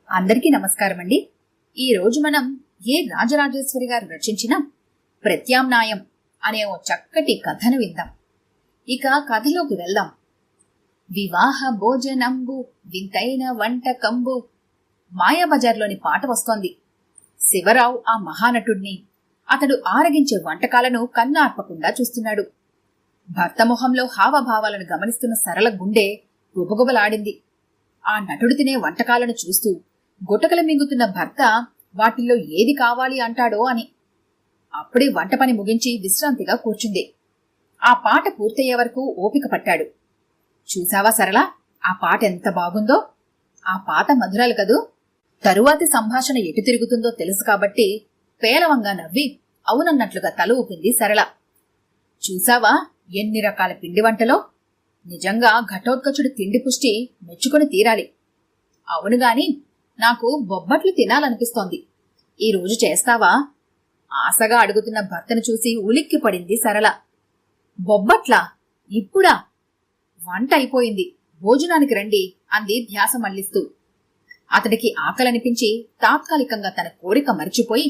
అందరికీ నమస్కారం అండి. ఈ రోజు మనం రాజరాజేశ్వరి గారు రచించిన ప్రత్యామ్నాయం అనే ఓ చక్కటి కథను విందాం. ఇక కథలోకి వెళ్దాం. వివాహ భోజనంబు వింతైన వంటకంబు. మాయాబజార్లోని పాట వస్తోంది. శివరావు ఆ మహానటుడిని, అతడు ఆరగించే వంటకాలను కన్నార్పకుండా చూస్తున్నాడు. భర్త మొహంలో హావభావాలను గమనిస్తున్న సరళ గుండె గుబగుబలాడింది. ఆ నటుడు తినే వంటకాలను చూస్తూ గుటకలు మింగుతున్న భర్త వాటిల్లో ఏది కావాలి అంటాడో అని. అప్పుడే వంట పని ముగించి విశ్రాంతిగా కూర్చుంది. ఆ పాట పూర్తయ్యే వరకు ఓపిక పట్టాడు. చూసావా సరళ, ఆ పాట ఎంత బాగుందో. ఆ పాత మధురాలు కదూ. తరువాతి సంభాషణ ఎటు తిరుగుతుందో తెలుసు కాబట్టి పేలవంగా నవ్వి అవునన్నట్లుగా తల ఊపింది సరళ. చూసావా ఎన్ని రకాల పిండి వంటలో. నిజంగా ఘటోత్కచుడి తిండి పుష్టి మెచ్చుకొని తీరాలి. అవునుగాని నాకు బొబ్బట్లు తినాలనిపిస్తోంది. ఈ రోజు చేస్తావా? ఆశగా అడుగుతున్న భర్తను చూసి ఉలిక్కి పడింది సరళ. బొబ్బట్లా? ఇప్పుడా? వంట అయిపోయింది, భోజనానికి రండి అంది ధ్యాస మళ్లిస్తూ. అతడికి ఆకలనిపించి తాత్కాలికంగా తన కోరిక మరిచిపోయి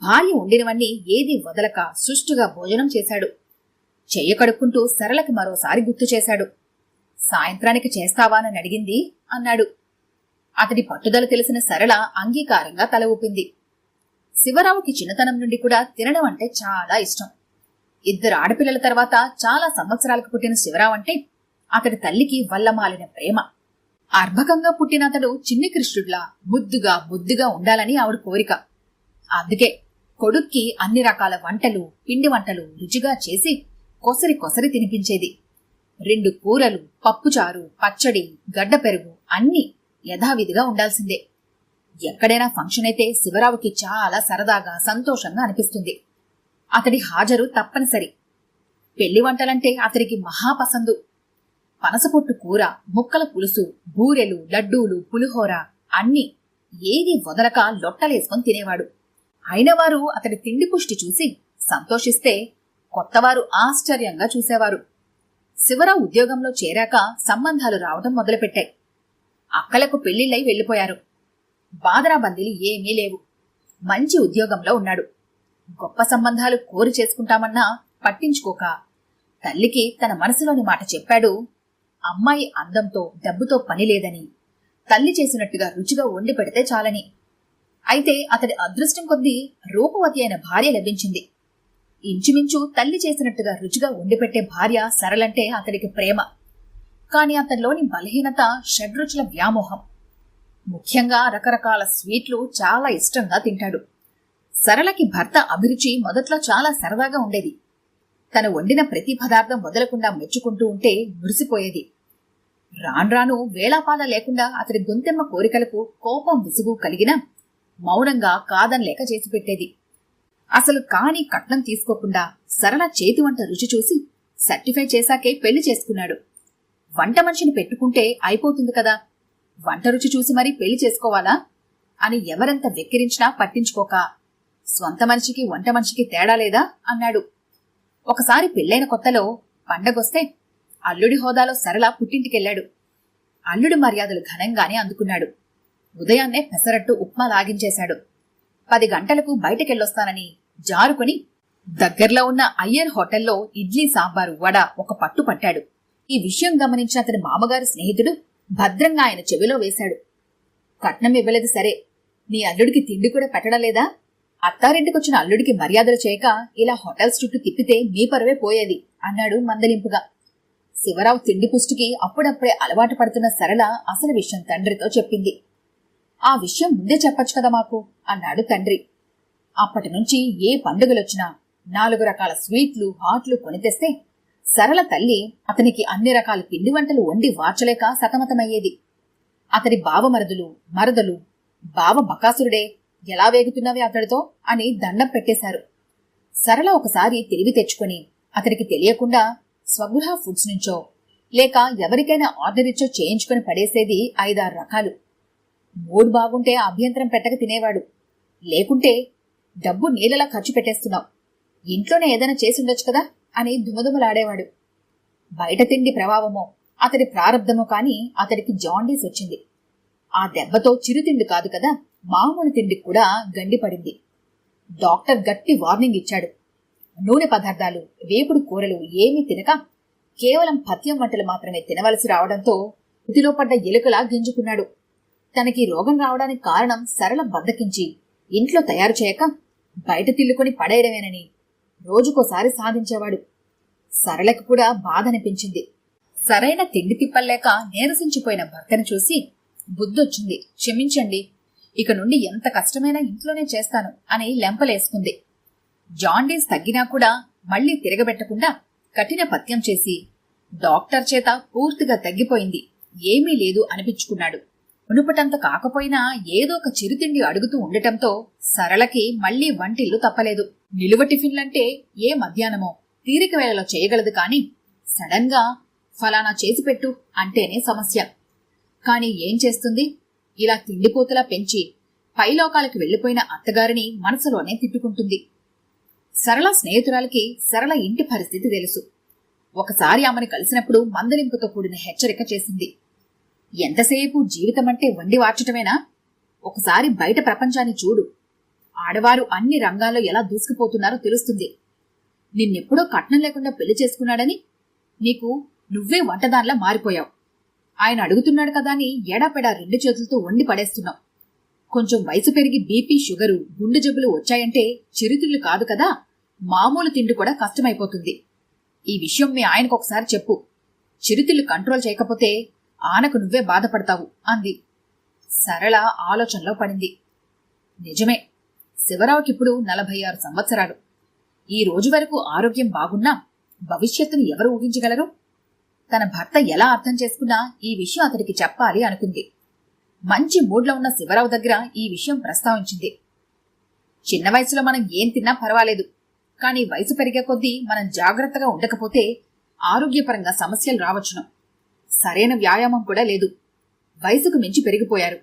భార్య వండినవన్నీ ఏదీ వదలక సుష్టుగా భోజనం చేశాడు. చెయ్య కడుక్కుంటూ సరళకి మరోసారి గుర్తు చేశాడు. సాయంత్రానికి చేస్తావానని అడిగింది అన్నాడు. అతడి పట్టుదల తెలిసిన సరళ అంగీకారంగా తల ఊపింది. శివరావుకి చిన్నతనం నుండి కూడా తినడం అంటే చాలా ఇష్టం. 2 ఆడపిల్లల తర్వాత చాలా సంవత్సరాలకు పుట్టిన శివరావు అంటే అతడి తల్లికి వల్లమాలిన ప్రేమ. అర్భకంగా పుట్టిన అతడు చిన్ని కృష్ణుడిలా ముద్దుగా బుద్ధిగా ఉండాలని ఆవిడ కోరిక. అందుకే కొడుక్కి అన్ని రకాల వంటలు, పిండి వంటలు రుచిగా చేసి కొసరి కొసరి తినిపించేది. 2 కూరలు, పప్పుచారు, పచ్చడి, గడ్డ పెరుగు అన్నీ యథావిధిగా ఉండాల్సిందే. ఎక్కడైనా ఫంక్షన్ అయితే శివరావుకి చాలా సరదాగా సంతోషంగా అనిపిస్తుంది. అతడి హాజరు తప్పనిసరి. పెళ్లి వంటలంటే అతడికి మహాపసందు. పనసపొట్టు కూర, ముక్కల పులుసు, బూరెలు, లడ్డూలు, పులిహోర అన్నీ ఏది వదలక లొట్టలేసుకొని తినేవాడు. అయినవారు అతడి తిండి పుష్టి చూసి సంతోషిస్తే కొత్తవారు ఆశ్చర్యంగా చూసేవారు. శివరావు ఉద్యోగంలో చేరాక సంబంధాలు రావడం మొదలుపెట్టాయి. అక్కలకు పెళ్లిళ్ళై వెళ్లిపోయారు. బాదరాబందీలు ఏమీ లేవు. మంచి ఉద్యోగంలో ఉన్నాడు. గొప్ప సంబంధాలు కోరి చేసుకుంటామన్నా పట్టించుకోక తల్లికి తన మనసులోని మాట చెప్పాడు. అమ్మాయి అందంతో డబ్బుతో పని లేదని, తల్లి చేసినట్టుగా రుచిగా వండి పెడితే చాలని. అయితే అతడి అదృష్టం కొద్దీ రూపవతి అయిన భార్య లభించింది. ఇంచుమించు తల్లి చేసినట్టుగా రుచిగా వండిపెట్టే భార్య సరళంటే అతడికి ప్రేమ. కాని అతనిలోని బలహీనత షడ్రుచుల వ్యామోహం. ముఖ్యంగా రకరకాల స్వీట్లు చాలా ఇష్టంగా తింటాడు. సరళకి భర్త అభిరుచి మొదట్లో చాలా సరదాగా ఉండేది. తను వండిన ప్రతి పదార్థం వదలకుండా మెచ్చుకుంటూ ఉంటే మురిసిపోయేది. రాన్రాను వేళాపాల లేకుండా అతడి గొంతెమ్మ కోరికలకు కోపం విసుగు కలిగినా మౌనంగా కాదనలేక చేసి పెట్టేది. అసలు కాని కట్నం తీసుకోకుండా సరళ చేతి వంట రుచి చూసి సర్టిఫై చేశాకే పెళ్లి చేసుకున్నాడు. వంట మనిషిని పెట్టుకుంటే అయిపోతుంది కదా, వంట రుచి చూసి మరీ పెళ్లి చేసుకోవాలా అని ఎవరెంత వెక్కిరించినా పట్టించుకోక స్వంత మనిషికి వంట మనిషికి తేడా లేదా అన్నాడు. ఒకసారి పెళ్లైన కొత్తలో పండగొస్తే అల్లుడి హోదాలో సరళ పుట్టింటికెళ్లాడు. అల్లుడి మర్యాదలు ఘనంగానే అందుకున్నాడు. ఉదయాన్నే పెసరట్టు ఉప్మా లాగించేశాడు. 10 గంటలకు బయటకెళ్ళొస్తానని జారుకొని దగ్గర్లో ఉన్న అయ్యర్ హోటల్లో ఇడ్లీ సాంబారు వడ ఒక పట్టు పట్టాడు. ఈ విషయం గమనించిన అతని మామగారి స్నేహితుడు భద్రంగా ఆయన చెవిలో వేశాడు. కట్నం ఇవ్వలేదు సరే, నీ అల్లుడికి తిండి కూడా పెట్టడం లేదా? అత్తారింటికొచ్చిన అల్లుడికి మర్యాదలు చేయక ఇలా హోటల్స్ చుట్టూ తిప్పితే మీ పరువే పోయేది అన్నాడు మందలింపుగా. శివరావు తిండి పుష్టికి అప్పుడప్పుడే అలవాటు పడుతున్న సరళ అసలు విషయం తండ్రితో చెప్పింది. ఆ విషయం ముందే చెప్పొచ్చు కదా మాకు అన్నాడు తండ్రి. అప్పటి నుంచి ఏ పండుగలొచ్చినా 4 రకాల స్వీట్లు, హాట్లు కొని తెస్తే సరళ తల్లి అతనికి అన్ని రకాల పిండి వంటలు వండి వార్చలేక సతమతమయ్యేది. అతడి బావమరదులు, మరదలు బావ బకాసురుడే, ఎలా వేగుతున్నవే అతడితో అని దండం పెట్టేశారు. సరళ ఒకసారి తెలివి తెచ్చుకొని అతడికి తెలియకుండా స్వగృహ ఫుడ్స్ నుంచో లేక ఎవరికైనా ఆర్డర్ ఇచ్చో చేయించుకొని పడేసేది 5-6 రకాలు. మూడ్ బాగుంటే అభ్యంతరం పెట్టక తినేవాడు. లేకుంటే డబ్బు నీళ్ళలా ఖర్చు పెట్టేస్తున్నావు, ఇంట్లోనే ఏదైనా చేసుండొచ్చు కదా అని దుమదుమలాడేవాడు. బయట తిండి ప్రభావమో అతడి ప్రారంధమో కాని అతడికి జాండీస్ వచ్చింది. ఆ దెబ్బతో చిరుతిండి కాదు కదా, మామూలు తిండికి కూడా గండిపడింది. డాక్టర్ గట్టి వార్నింగ్ ఇచ్చాడు. నూనె పదార్థాలు, వేపుడు కూరలు ఏమీ తినక కేవలం పథ్యం వంటలు మాత్రమే తినవలసి రావడంతో ఉతిలో పడ్డ ఎలుకలా గింజుకున్నాడు. తనకి రోగం రావడానికి కారణం సరళ బద్దకించి ఇంట్లో తయారు చేయక బయట తిల్లుకొని పడేయడమేనని రోజుకోసారి సాధించేవాడు. సరళకు కూడా బాధనిపించింది. సరైన తిండి తిప్పలేక నీరసించిపోయిన భర్తను చూసి బుద్ధొచ్చింది. క్షమించండి, ఇక నుండి ఎంత కష్టమైనా ఇంట్లోనే చేస్తాను అని లెంపలేసుకుంది. జాండీస్ తగ్గినా కూడా మళ్లీ తిరగబెట్టకుండా కఠిన పథ్యం చేసి డాక్టర్ చేత పూర్తిగా తగ్గిపోయింది, ఏమీ లేదు అనిపించుకున్నాడు. మునుపటంత కాకపోయినా ఏదో ఒక చిరుతిండి అడుగుతూ ఉండటంతో సరళకి మళ్లీ వంటిల్లు తప్పలేదు. నిలువ టిఫిన్లంటే ఏ మధ్యాహ్నమో తీరిక వేళలో చేయగలదు, కాని సడన్ గా ఫలానా చేసిపెట్టు అంటేనే సమస్య. కాని ఏం చేస్తుంది? ఇలా తిండిపోతులా పెంచి పైలోకాలకు వెళ్లిపోయిన అత్తగారిని మనసులోనే తిట్టుకుంటుంది. సరళ స్నేహితురాలకి సరళ ఇంటి పరిస్థితి తెలుసు. ఒకసారి ఆమెను కలిసినప్పుడు మందలింపుతో కూడిన హెచ్చరిక చేసింది. ఎంతసేపు జీవితమంటే వండి వార్చటమేనా? ఒకసారి బయట ప్రపంచాన్ని చూడు. ఆడవారు అన్ని రంగాల్లో ఎలా దూసుకుపోతున్నారో తెలుస్తుంది. నిన్నెప్పుడో కట్నం లేకుండా పెళ్లి చేసుకున్నాడని నీకు నువ్వే వంటదానిలా మారిపోయావు. ఆయన అడుగుతున్నాడు కదా అని ఎడాపెడా 2 చేతులతో వండి పడేస్తున్నావు. కొంచెం వయసు పెరిగి బీపీ, షుగరు, గుండె జబ్బులు వచ్చాయంటే చిరుతిళ్ళు కాదు కదా, మామూలు తిండి కూడా కష్టమైపోతుంది. ఈ విషయం మీ ఆయనకు ఒకసారి చెప్పు. చిరుతిళ్ళు కంట్రోల్ చేయకపోతే ఆనకు నువ్వే బాధపడతావు అంది. సరళ ఆలోచనలో పడింది. నిజమే, శివరావుకిప్పుడు 46 సంవత్సరాలు. ఈ రోజు వరకు ఆరోగ్యం బాగున్నా భవిష్యత్తును ఎవరు ఊహించగలరు? తన భర్త ఎలా అర్థం చేసుకున్నా ఈ విషయం అతడికి చెప్పాలి అనుకుంది. మంచి మూడ్లో ఉన్న శివరావు దగ్గర ఈ విషయం ప్రస్తావించింది. చిన్న వయసులో మనం ఏం తిన్నా పర్వాలేదు, కానీ వయసు పెరిగే కొద్దీ మనం జాగ్రత్తగా ఉండకపోతే ఆరోగ్యపరంగా సమస్యలు రావచ్చును. సరైన వ్యాయామం కూడా లేదు. వయసుకు మించి పెరిగిపోయారు.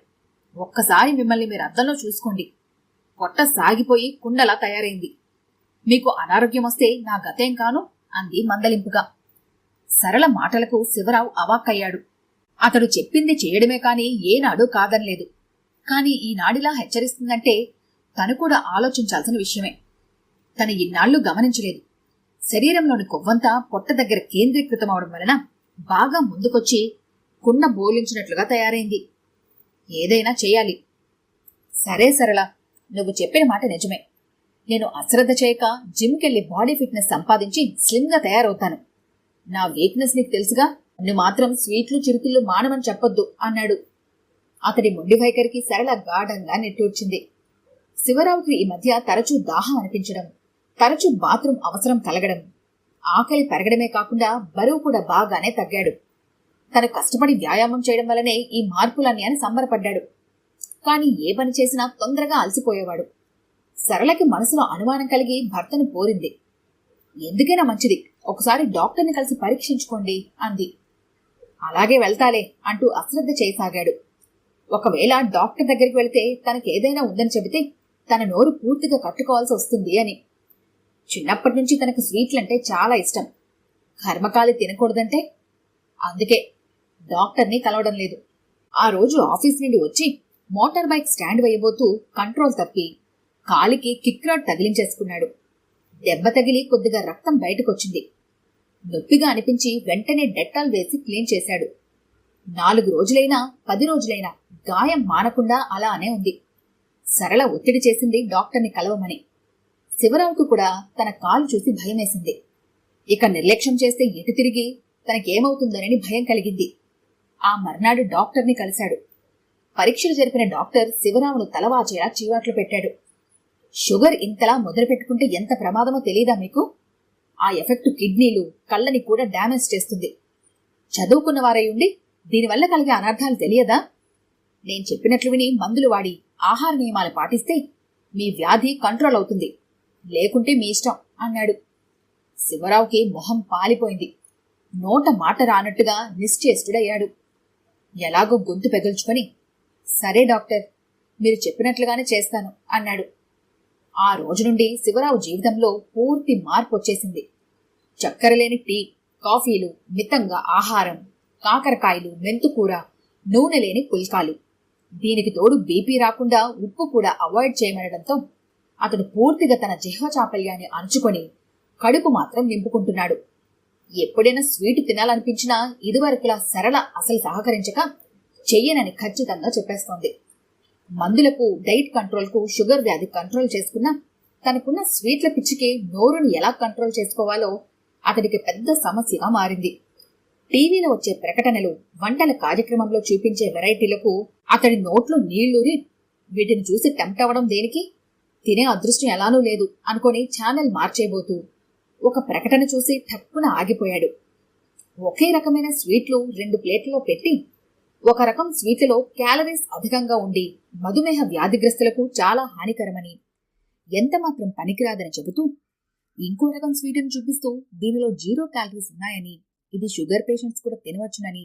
ఒక్కసారి మిమ్మల్ని మీరు అద్దంలో చూసుకోండి. పొట్ట సాగిపోయి కుండలా తయారైంది. మీకు అనారోగ్యం వస్తే నా గతేం కాను అంది మందలింపుగా. సరళ మాటలకు శివరావు అవాక్కయ్యాడు. అతడు చెప్పింది చేయడమే కాని ఏనాడు కాదనలేదు. కాని ఈనాడిలా హెచ్చరిస్తుందంటే తను కూడా ఆలోచించాల్సిన విషయమే. తను ఇన్నాళ్లు గమనించలేదు. శరీరంలోని కొవ్వంతా పొట్ట దగ్గర కేంద్రీకృతమవడం వలన బాగా ముందుకొచ్చి కుండ బోలించినట్లుగా తయారైంది. ఏదైనా చేయాలి. సరే సరళ, నువ్వు చెప్పిన మాట నిజమే. నేను అశ్రద్ధ చేయక జిమ్కెళ్లి బాడీ ఫిట్నెస్ సంపాదించి స్లిమ్గా తయారవుతాను. నా వీక్నెస్ నీకు తెలుసుగా, నువ్వు మాత్రం స్వీట్లు చిరుతిళ్ళు మానమని చెప్పొద్దు అన్నాడు. అతడి మొండి వైఖరికి సరళ గాఢంగా నిట్టూర్చింది. శివరావుకి ఈ మధ్య తరచూ దాహం అనిపించడం, తరచూ బాత్రూం అవసరం కలగడం, ఆకలి పెరగడమే కాకుండా బరువు కూడా బాగానే తగ్గాడు. తను కష్టపడి వ్యాయామం చేయడం వల్లనే ఈ మార్పులన్నీ అని సంబరపడ్డాడు. కాని ఏ పని చేసినా తొందరగా అలసిపోయేవాడు. సరళకి మనసులో అనుమానం కలిగి భర్తను పోరింది. ఎందుకైనా మంచిది, ఒకసారి డాక్టర్ని కలిసి పరీక్షించుకోండి అంది. అలాగే వెళ్తాలే అంటూ అశ్రద్ధ చేయసాగాడు. ఒకవేళ డాక్టర్ దగ్గరికి వెళితే తనకేదైనా ఉందని చెబితే తన నోరు పూర్తిగా కట్టుకోవాల్సి వస్తుంది అని. చిన్నప్పటి నుంచి తనకు స్వీట్లంటే చాలా ఇష్టం. కర్మకాలి తినకూడదంటే అందుకే డాక్టర్ని కలవడం లేదు. ఆ రోజు ఆఫీస్ నుండి వచ్చి మోటార్ బైక్ స్టాండ్ వేయబోతూ కంట్రోల్ తప్పి కాలికి కిక్ రాడ్ తగిలించేసుకున్నాడు. దెబ్బ తగిలి కొద్దిగా రక్తం బయటకొచ్చింది. నొప్పిగా అనిపించి వెంటనే డెట్టాల్ వేసి క్లీన్ చేశాడు. 4 రోజులైనా 10 రోజులైనా గాయం మానకుండా అలానే ఉంది. సరళ ఒత్తిడి చేసింది డాక్టర్ని కలవమని. శివరావుకు కూడా తన కాలు చూసి భయమేసింది. ఇక నిర్లక్ష్యం చేస్తే ఎటు తిరిగి తనకేమవుతుందోనని భయం కలిగింది. ఆ మర్నాడు డాక్టర్ని కలిశాడు. పరీక్షలు జరిపిన డాక్టర్ శివరావును తలవాచేలా చీవాట్లు పెట్టాడు. షుగర్ ఇంతలా మొదలుపెట్టుకుంటే ఎంత ప్రమాదమో తెలీదా మీకు? ఆ ఎఫెక్ట్ కిడ్నీలు, కళ్ళని కూడా డ్యామేజ్ చేస్తుంది. చదువుకున్న వారై ఉండి దీనివల్ల కలిగే అనర్థాలు తెలియదా? నేను చెప్పినట్లు విని మందులు వాడి ఆహార నియమాలు పాటిస్తే మీ వ్యాధి కంట్రోల్ అవుతుంది, లేకుంటే మీ ఇష్టం అన్నాడు. శివరావుకి మొహం పాలిపోయింది. నోట మాట రానట్టుగా నిశ్చేష్టుడయ్యాడు. ఎలాగో గొంతు పెగల్చుకొని సరే డాక్టర్, మీరు చెప్పినట్లుగానే చేస్తాను అన్నాడు. ఆ రోజు నుండి శివరావు జీవితంలో పూర్తి మార్పు వచ్చేసింది. చక్కెర లేని టీ, కాఫీలు, మితంగా ఆహారం, కాకరకాయలు, మెంతుకూర, నూనె లేని పుల్కాలు. దీనికి తోడు బీపీ రాకుండా ఉప్పు కూడా అవాయిడ్ చేయమనడంతో అతడు పూర్తిగా తన జిహ్వ చాపల్యాన్ని అణుచుకొని కడుపు మాత్రం నింపుకుంటున్నాడు. ఎప్పుడైనా స్వీట్ తినాలనిపించినా ఇదివరకులా సరళ అసలు సహకరించక చెయ్యనని ఖచ్చితంగా చెప్పేస్తోంది. మందులకు, డైట్ కంట్రోల్కు, షుగర్ వ్యాధి కంట్రోల్ చేసుకున్నా తనకున్న స్వీట్ల పిచ్చికి నోరుని ఎలా కంట్రోల్ చేసుకోవాలో అతడికి పెద్ద సమస్యగా మారింది. టీవీలో వచ్చే ప్రకటనలు, వంటల కార్యక్రమంలో చూపించే వెరైటీలకు అతడి నోట్లో నీళ్లూరి వీటిని చూసి టెంప్ట్ అవ్వడం దేనికి? తినే అదృష్టం ఎలానూ లేదు అనుకొని ఛానల్ మార్చేయబోతూ ఒక ప్రకటన చూసి టక్కున ఆగిపోయాడు. ఒకే రకమైన స్వీట్లు 2 ప్లేట్లలో పెట్టి ఒక రకం స్వీట్లలో క్యాలరీస్ అధికంగా ఉండి మధుమేహ వ్యాధిగ్రస్తులకు చాలా హానికరమని, ఎంతమాత్రం పనికిరాదని చెబుతూ ఇంకో రకం స్వీటును చూపిస్తూ దీనిలో 0 క్యాలరీస్ ఉన్నాయని, ఇది షుగర్ పేషెంట్స్ కూడా తినవచ్చునని,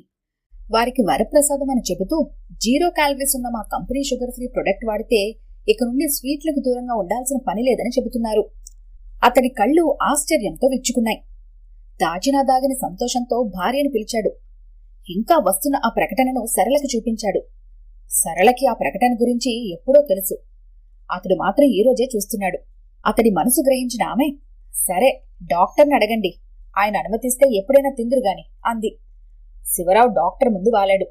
వారికి వరప్రసాదం అని చెబుతూ 0 క్యాలరీస్ ఉన్న మా కంపెనీ షుగర్ ఫ్రీ ప్రొడక్ట్ వాడితే ఇక నుండి స్వీట్లకు దూరంగా ఉండాల్సిన పని లేదని చెబుతున్నారు. అతడి కళ్ళు ఆశ్చర్యంతో విచ్చుకున్నాయి. దాచినా దాగిన సంతోషంతో భార్యను పిలిచాడు. ఇంకా వస్తున్న ఆ ప్రకటనను సరళకి చూపించాడు. సరళకి ఆ ప్రకటన గురించి ఎప్పుడో తెలుసు. అతడు మాత్రం ఈరోజే చూస్తున్నాడు. అతడి మనసు గ్రహించిన ఆమె, సరే డాక్టర్ని అడగండి, ఆయన అనుమతిస్తే ఎప్పుడైనా తిందురుగాని అంది. శివరావు డాక్టర్ ముందు వాలాడు.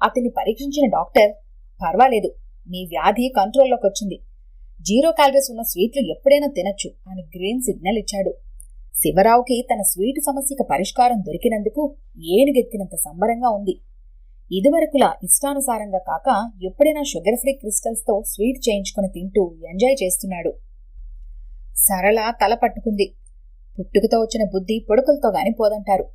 అతన్ని పరీక్షించిన డాక్టర్, పర్వాలేదు, మీ వ్యాధి కంట్రోల్లోకి వచ్చింది, 0 క్యాలరీస్ ఉన్న స్వీట్లు ఎప్పుడైనా తినచ్చు అని గ్రీన్ సిగ్నల్ ఇచ్చాడు. శివరావుకి తన స్వీటు సమస్యకు పరిష్కారం దొరికినందుకు ఏనుగెక్కినంత సంబరంగా ఉంది. ఇదివరకులా ఇష్టానుసారంగా కాక ఎప్పుడైనా షుగర్ ఫ్రీ క్రిస్టల్స్తో స్వీట్ చేయించుకుని తింటూ ఎంజాయ్ చేస్తున్నాడు. సరళ తల పట్టుకుంది. పుట్టుకతో వచ్చిన బుద్ధి పొడుకులతో గాని పోదంటారు.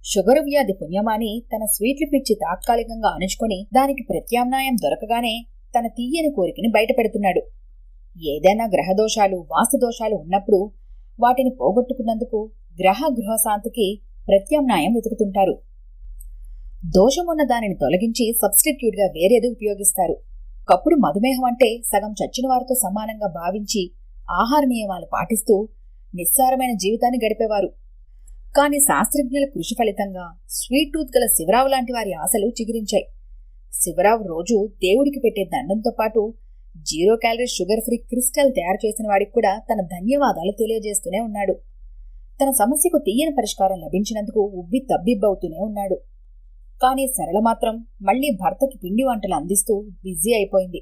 షుగరు వ్యాధి పుణ్యమాని తన స్వీట్లు పిచ్చి తాత్కాలికంగా అణుచుకొని దానికి ప్రత్యామ్నాయం దొరకగానే తన తీయని కోరికని బయటపెడుతున్నాడు. ఏదైనా గ్రహదోషాలు, వాస్తుదోషాలు ఉన్నప్పుడు వాటిని పోగొట్టుకున్నందుకు గృహశాంతికి ప్రత్యామ్నాయం వెతుకుతుంటారు. దోషమున్న దానిని తొలగించి సబ్స్టిట్యూట్గా వేరేది ఉపయోగిస్తారు. ఒకప్పుడు మధుమేహం అంటే సగం చచ్చిన వారితో సమానంగా భావించి ఆహార నియమాలు పాటిస్తూ నిస్సారమైన జీవితాన్ని గడిపేవారు. కాని శాస్త్రజ్ఞుల కృషి ఫలితంగా స్వీట్ టూత్ గల శివరావు లాంటి వారి ఆశలు చిగురించాయి. శివరావు రోజు దేవుడికి పెట్టే దండంతో పాటు 0 క్యాలరీస్ షుగర్ ఫ్రీ క్రిస్టల్ తయారు చేసిన వాడికి కూడా తన ధన్యవాదాలు తెలియజేస్తూనే ఉన్నాడు. తన సమస్యకు తీయని పరిష్కారం లభించినందుకు ఉబ్బి తబ్బిబ్బవుతూనే ఉన్నాడు. కానీ సరళ మాత్రం మళ్లీ భర్తకి పిండి వంటలు అందిస్తూ బిజీ అయిపోయింది.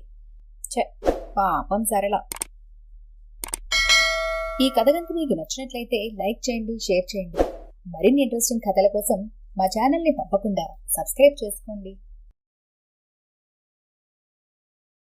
పాపం సరళ. ఈ కథ గనుక మీకు నచ్చినట్లయితే లైక్ చేయండి, షేర్ చేయండి. మరిన్ని ఇంట్రెస్టింగ్ కథల కోసం మా ఛానల్ని తప్పకుండా సబ్స్క్రైబ్ చేసుకోండి.